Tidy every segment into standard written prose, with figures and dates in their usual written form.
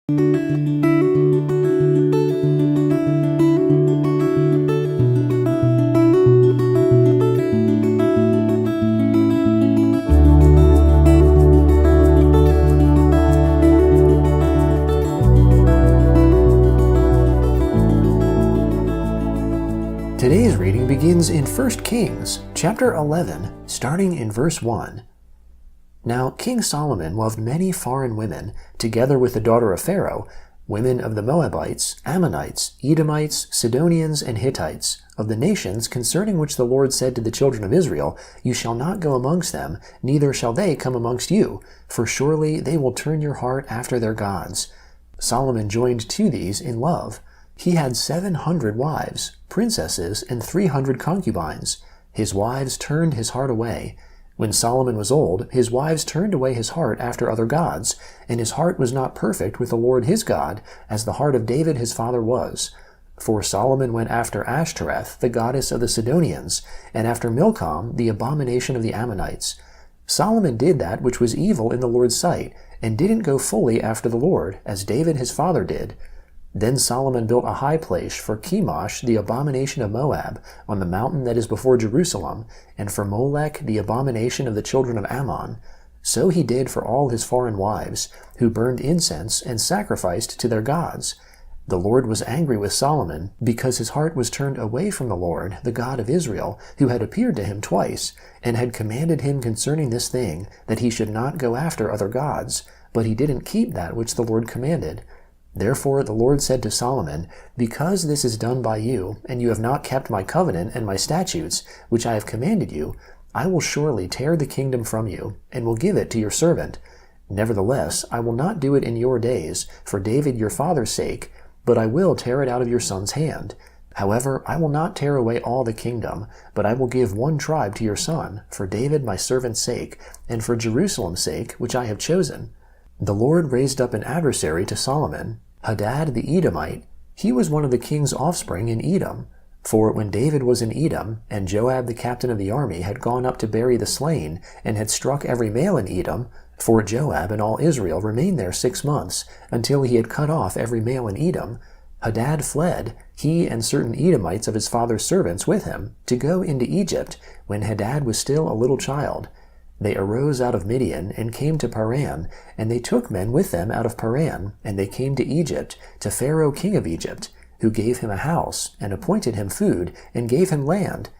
Today's reading begins in 1 Kings, chapter 11, starting in verse 1. Now King Solomon loved many foreign women, together with the daughter of Pharaoh, women of the Moabites, Ammonites, Edomites, Sidonians, and Hittites, of the nations concerning which the Lord said to the children of Israel, You shall not go amongst them, neither shall they come amongst you, for surely they will turn your heart after their gods. Solomon joined to these in love. He had 700 wives, princesses, and 300 concubines. His wives turned his heart away. When Solomon was old, his wives turned away his heart after other gods, and his heart was not perfect with the Lord his God, as the heart of David his father was. For Solomon went after Ashtoreth, the goddess of the Sidonians, and after Milcom, the abomination of the Ammonites. Solomon did that which was evil in the Lord's sight, and didn't go fully after the Lord, as David his father did. Then Solomon built a high place for Chemosh, the abomination of Moab, on the mountain that is before Jerusalem, and for Molech, the abomination of the children of Ammon. So he did for all his foreign wives, who burned incense and sacrificed to their gods. The Lord was angry with Solomon, because his heart was turned away from the Lord, the God of Israel, who had appeared to him twice, and had commanded him concerning this thing, that he should not go after other gods, but he didn't keep that which the Lord commanded. Therefore the Lord said to Solomon, Because this is done by you, and you have not kept my covenant and my statutes, which I have commanded you, I will surely tear the kingdom from you, and will give it to your servant. Nevertheless, I will not do it in your days, for David your father's sake, but I will tear it out of your son's hand. However, I will not tear away all the kingdom, but I will give one tribe to your son, for David my servant's sake, and for Jerusalem's sake, which I have chosen. The Lord raised up an adversary to Solomon, Hadad the Edomite. He was one of the king's offspring in Edom. For when David was in Edom, and Joab the captain of the army had gone up to bury the slain, and had struck every male in Edom, for Joab and all Israel remained there 6 months, until he had cut off every male in Edom, Hadad fled, he and certain Edomites of his father's servants with him, to go into Egypt, when Hadad was still a little child. They arose out of Midian, and came to Paran, and they took men with them out of Paran, and they came to Egypt, to Pharaoh king of Egypt, who gave him a house, and appointed him food, and gave him land.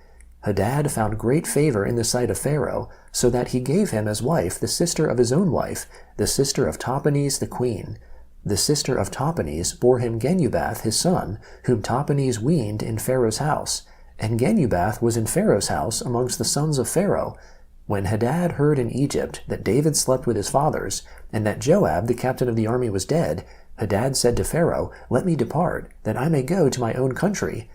Hadad found great favor in the sight of Pharaoh, so that he gave him as wife the sister of his own wife, the sister of Tahpenes the queen. The sister of Tahpenes bore him Genubath his son, whom Tahpenes weaned in Pharaoh's house. And Genubath was in Pharaoh's house amongst the sons of Pharaoh. When Hadad heard in Egypt that David slept with his fathers, and that Joab the captain of the army was dead, Hadad said to Pharaoh, Let me depart, that I may go to my own country.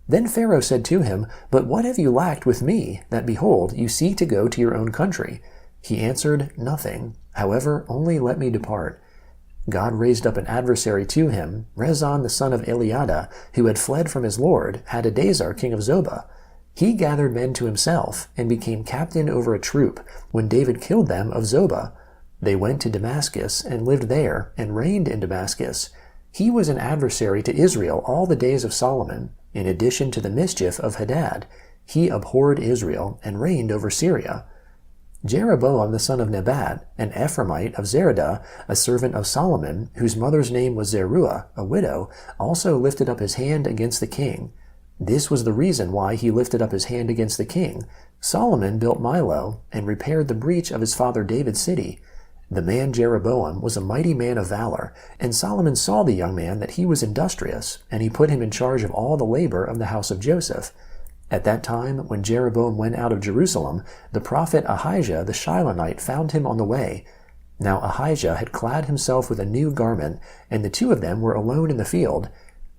Then Pharaoh said to him, But what have you lacked with me, that, behold, you seek to go to your own country? He answered, Nothing. However, only let me depart. God raised up an adversary to him, Rezon the son of Eliada, who had fled from his lord, Hadadezer king of Zobah. He gathered men to himself, and became captain over a troop, when David killed them of Zobah. They went to Damascus, and lived there, and reigned in Damascus. He was an adversary to Israel all the days of Solomon. In addition to the mischief of Hadad, he abhorred Israel, and reigned over Syria. Jeroboam the son of Nebat, an Ephraimite of Zeradah, a servant of Solomon, whose mother's name was Zeruiah, a widow, also lifted up his hand against the king. This was the reason why he lifted up his hand against the king. Solomon built Milo, and repaired the breach of his father David's city. The man Jeroboam was a mighty man of valor, and Solomon saw the young man that he was industrious, and he put him in charge of all the labor of the house of Joseph. At that time, when Jeroboam went out of Jerusalem, the prophet Ahijah the Shilonite found him on the way. Now Ahijah had clad himself with a new garment, and the two of them were alone in the field.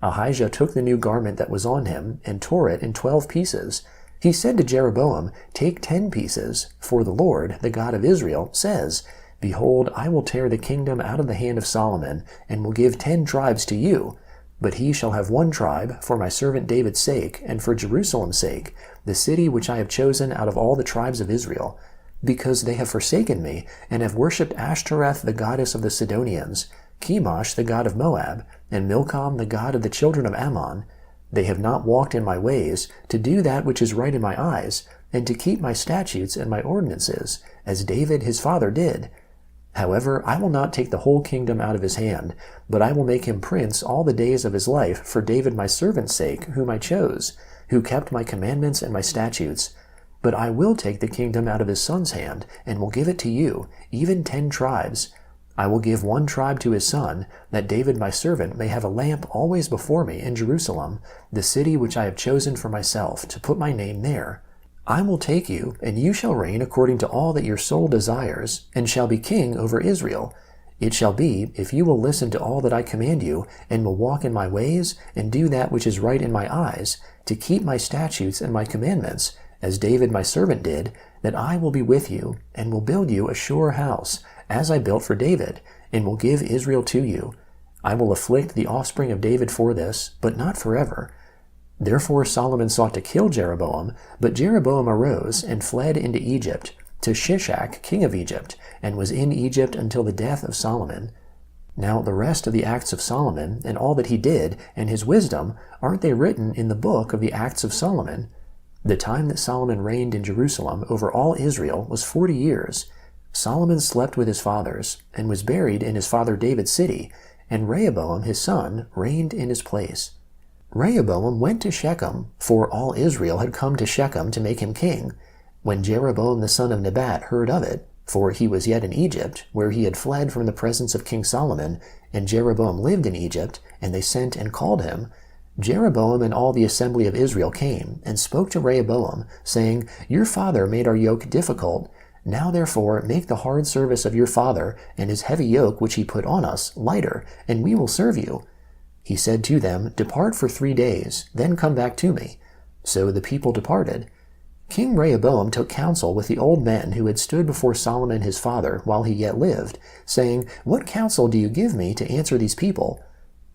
Ahijah took the new garment that was on him, and tore it in 12 pieces. He said to Jeroboam, Take 10 pieces, for the Lord, the God of Israel, says, Behold, I will tear the kingdom out of the hand of Solomon, and will give 10 tribes to you. But he shall have 1 tribe, for my servant David's sake, and for Jerusalem's sake, the city which I have chosen out of all the tribes of Israel, because they have forsaken me, and have worshipped Ashtoreth the goddess of the Sidonians. Chemosh the god of Moab, and Milcom the god of the children of Ammon. They have not walked in my ways, to do that which is right in my eyes, and to keep my statutes and my ordinances, as David his father did. However, I will not take the whole kingdom out of his hand, but I will make him prince all the days of his life for David my servant's sake, whom I chose, who kept my commandments and my statutes. But I will take the kingdom out of his son's hand, and will give it to you, even 10 tribes. I will give 1 tribe to his son, that David my servant may have a lamp always before me in Jerusalem, the city which I have chosen for myself, to put my name there. I will take you, and you shall reign according to all that your soul desires, and shall be king over Israel. It shall be, if you will listen to all that I command you, and will walk in my ways, and do that which is right in my eyes, to keep my statutes and my commandments, as David my servant did, that I will be with you, and will build you a sure house, as I built for David, and will give Israel to you. I will afflict the offspring of David for this, but not forever. Therefore Solomon sought to kill Jeroboam, but Jeroboam arose and fled into Egypt, to Shishak king of Egypt, and was in Egypt until the death of Solomon. Now the rest of the acts of Solomon, and all that he did, and his wisdom, aren't they written in the book of the acts of Solomon? The time that Solomon reigned in Jerusalem over all Israel was 40 years. Solomon slept with his fathers, and was buried in his father David's city, and Rehoboam his son reigned in his place. Rehoboam went to Shechem, for all Israel had come to Shechem to make him king. When Jeroboam the son of Nebat heard of it, for he was yet in Egypt, where he had fled from the presence of King Solomon, and Jeroboam lived in Egypt, and they sent and called him, Jeroboam and all the assembly of Israel came, and spoke to Rehoboam, saying, Your father made our yoke difficult. Now therefore make the hard service of your father, and his heavy yoke which he put on us, lighter, and we will serve you. He said to them, Depart for 3 days, then come back to me. So the people departed. King Rehoboam took counsel with the old men who had stood before Solomon his father while he yet lived, saying, What counsel do you give me to answer these people?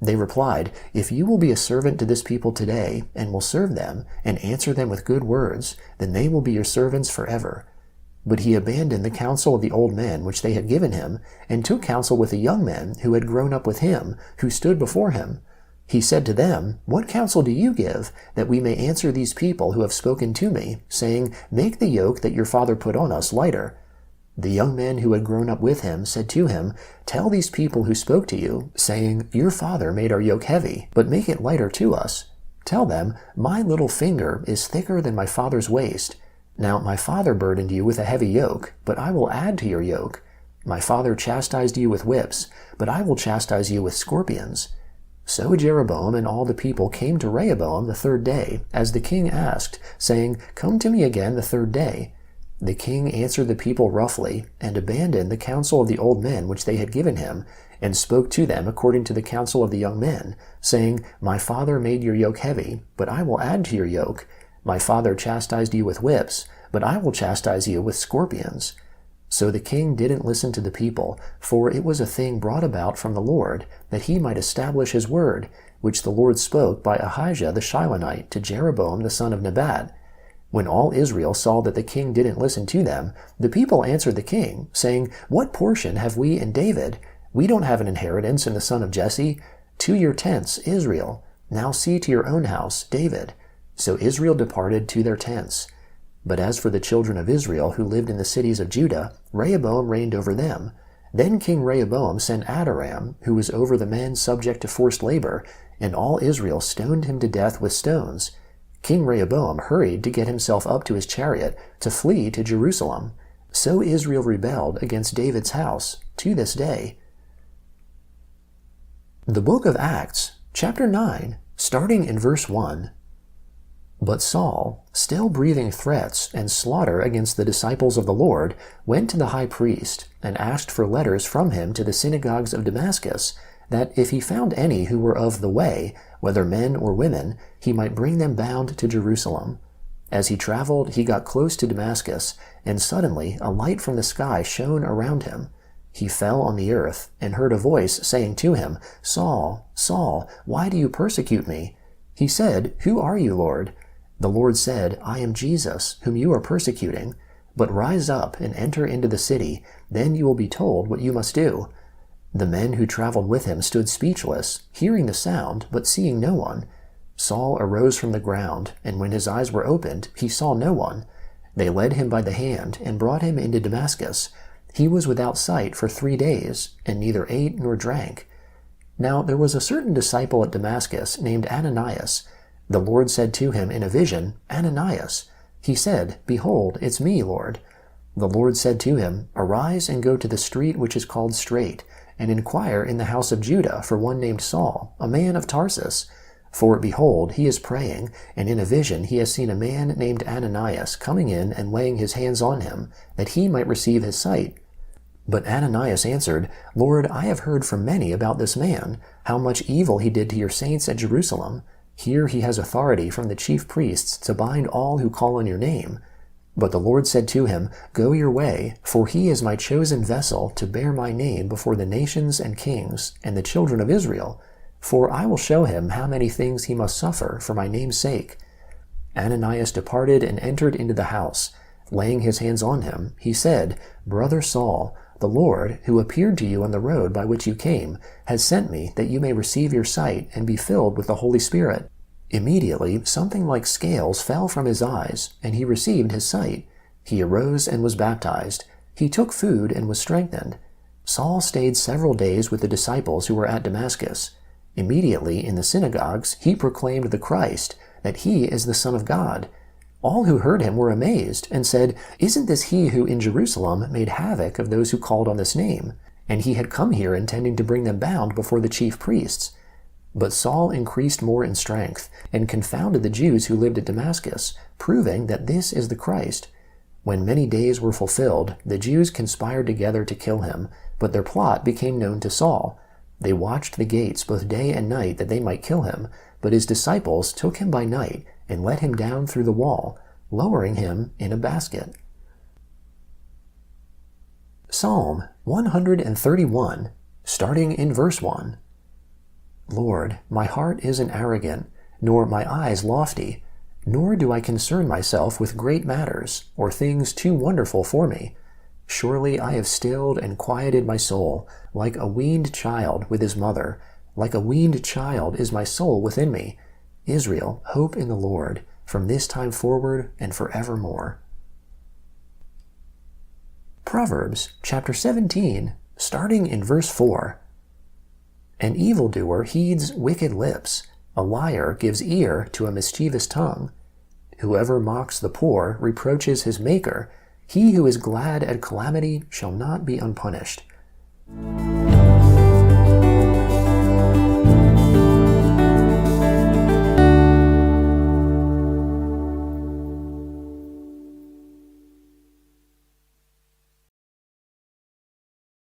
They replied, If you will be a servant to this people today, and will serve them, and answer them with good words, then they will be your servants forever. But he abandoned the counsel of the old men which they had given him, and took counsel with the young men who had grown up with him, who stood before him. He said to them, What counsel do you give, that we may answer these people who have spoken to me, saying, Make the yoke that your father put on us lighter? The young men who had grown up with him said to him, Tell these people who spoke to you, saying, Your father made our yoke heavy, but make it lighter to us. Tell them, My little finger is thicker than my father's waist. Now my father burdened you with a heavy yoke, but I will add to your yoke. My father chastised you with whips, but I will chastise you with scorpions. So Jeroboam and all the people came to Rehoboam the 3rd day, as the king asked, saying, Come to me again the 3rd day. The king answered the people roughly, and abandoned the counsel of the old men which they had given him, and spoke to them according to the counsel of the young men, saying, My father made your yoke heavy, but I will add to your yoke. My father chastised you with whips, but I will chastise you with scorpions. So the king didn't listen to the people, for it was a thing brought about from the Lord, that he might establish his word, which the Lord spoke by Ahijah the Shilonite to Jeroboam the son of Nebat. When all Israel saw that the king didn't listen to them, the people answered the king, saying, What portion have we in David? We don't have an inheritance in the son of Jesse. To your tents, Israel. Now see to your own house, David. So Israel departed to their tents. But as for the children of Israel who lived in the cities of Judah, Rehoboam reigned over them. Then King Rehoboam sent Adoram, who was over the men subject to forced labor, and all Israel stoned him to death with stones. King Rehoboam hurried to get himself up to his chariot to flee to Jerusalem. So Israel rebelled against David's house to this day. The book of Acts, chapter 9, starting in verse 1. But Saul, still breathing threats and slaughter against the disciples of the Lord, went to the high priest and asked for letters from him to the synagogues of Damascus, that if he found any who were of the way, whether men or women, he might bring them bound to Jerusalem. As he traveled, he got close to Damascus, and suddenly a light from the sky shone around him. He fell on the earth, and heard a voice saying to him, Saul, Saul, why do you persecute me? He said, Who are you, Lord? The Lord said, I am Jesus, whom you are persecuting. But rise up and enter into the city, then you will be told what you must do. The men who traveled with him stood speechless, hearing the sound, but seeing no one. Saul arose from the ground, and when his eyes were opened, he saw no one. They led him by the hand and brought him into Damascus. He was without sight for 3 days, and neither ate nor drank. Now there was a certain disciple at Damascus named Ananias. The Lord said to him in a vision, "Ananias." He said, "Behold, it's me, Lord." The Lord said to him, "Arise and go to the street which is called Straight, and inquire in the house of Judah for one named Saul, a man of Tarsus. For, behold, he is praying, and in a vision he has seen a man named Ananias coming in and laying his hands on him, that he might receive his sight." But Ananias answered, "Lord, I have heard from many about this man, how much evil he did to your saints at Jerusalem. Here he has authority from the chief priests to bind all who call on your name." But the Lord said to him, "Go your way, for he is my chosen vessel to bear my name before the nations and kings and the children of Israel. For I will show him how many things he must suffer for my name's sake." Ananias departed and entered into the house. Laying his hands on him, he said, "Brother Saul, the Lord, who appeared to you on the road by which you came, has sent me that you may receive your sight and be filled with the Holy Spirit." Immediately something like scales fell from his eyes, and he received his sight. He arose and was baptized. He took food and was strengthened. Saul stayed several days with the disciples who were at Damascus. Immediately in the synagogues he proclaimed the Christ, that he is the Son of God. All who heard him were amazed, and said, "Isn't this he who in Jerusalem made havoc of those who called on this name? And he had come here intending to bring them bound before the chief priests." But Saul increased more in strength, and confounded the Jews who lived at Damascus, proving that this is the Christ. When many days were fulfilled, the Jews conspired together to kill him, but their plot became known to Saul. They watched the gates both day and night that they might kill him, but his disciples took him by night and let him down through the wall, lowering him in a basket. Psalm 131, starting in verse 1. Lord, my heart isn't arrogant, nor my eyes lofty, nor do I concern myself with great matters, or things too wonderful for me. Surely I have stilled and quieted my soul, like a weaned child with his mother. Like a weaned child is my soul within me. Israel, hope in the Lord, from this time forward and forevermore. Proverbs chapter 17, starting in verse 4. An evildoer heeds wicked lips. A liar gives ear to a mischievous tongue. Whoever mocks the poor reproaches his maker. He who is glad at calamity shall not be unpunished.